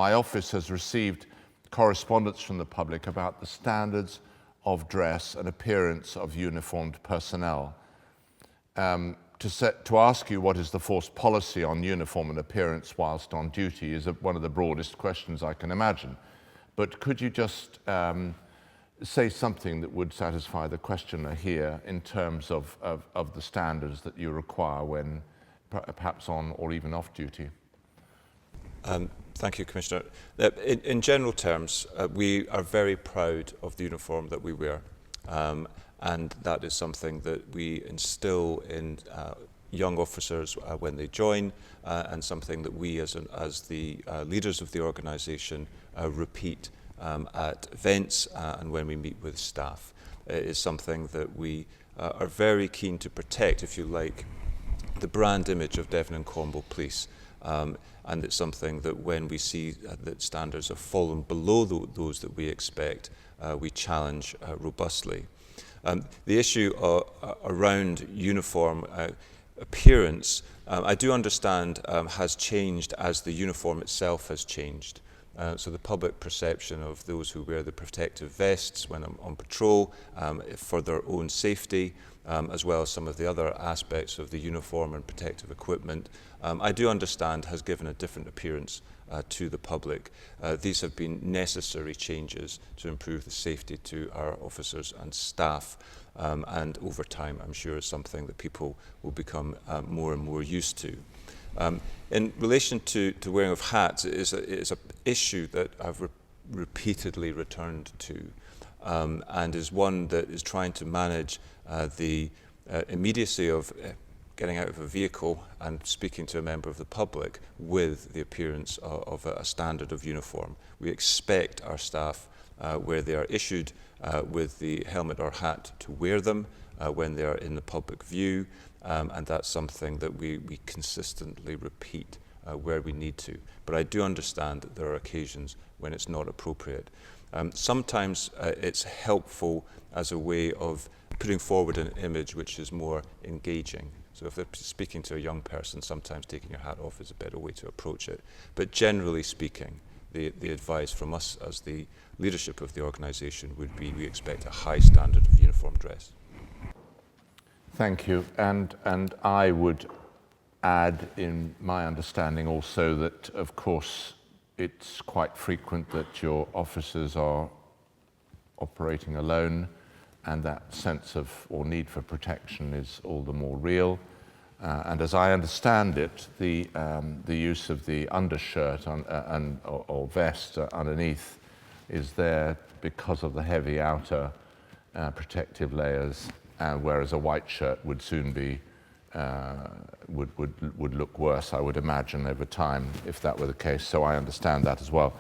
my office has received correspondence from the public about the standards of dress and appearance of uniformed personnel. To ask you what is the force policy on uniform and appearance whilst on duty is one of the broadest questions I can imagine. But could you just say something that would satisfy the questioner here in terms of the standards that you require when perhaps on or even off duty? Thank you, Commissioner. In general terms, we are very proud of the uniform that we wear. And that is something that we instill in young officers when they join, and something that we as the leaders of the organisation repeat at events and when we meet with staff. It is something that we are very keen to protect, if you like, the brand image of Devon and Cornwall Police. And it's something that when we see that standards have fallen below those that we expect, we challenge robustly. The issue around uniform appearance, I do understand has changed as the uniform itself has changed. So the public perception of those who wear the protective vests when on patrol for their own safety, as well as some of the other aspects of the uniform and protective equipment, I do understand has given a different appearance to the public. These have been necessary changes to improve the safety to our officers and staff, and over time I'm sure is something that people will become more and more used to. In relation to wearing of hats, it is an issue that I've repeatedly returned to, and is one that is trying to manage the immediacy of getting out of a vehicle and speaking to a member of the public with the appearance of a standard of uniform. We expect our staff, where they are issued with the helmet or hat, to wear them when they are in the public view, and that's something that we consistently repeat where we need to. But I do understand that there are occasions when it's not appropriate. Sometimes it's helpful as a way of putting forward an image which is more engaging. So if they're speaking to a young person, sometimes taking your hat off is a better way to approach it. But generally speaking, the advice from us as the leadership of the organisation would be we expect a high standard of uniform dress. Thank you. And I would add in my understanding also that, of course, it's quite frequent that your officers are operating alone, and that sense of or need for protection is all the more real. And as I understand it, the use of the undershirt or vest underneath is there because of the heavy outer protective layers, whereas a white shirt would soon be would look worse, I would imagine, over time if that were the case. So I understand that as well.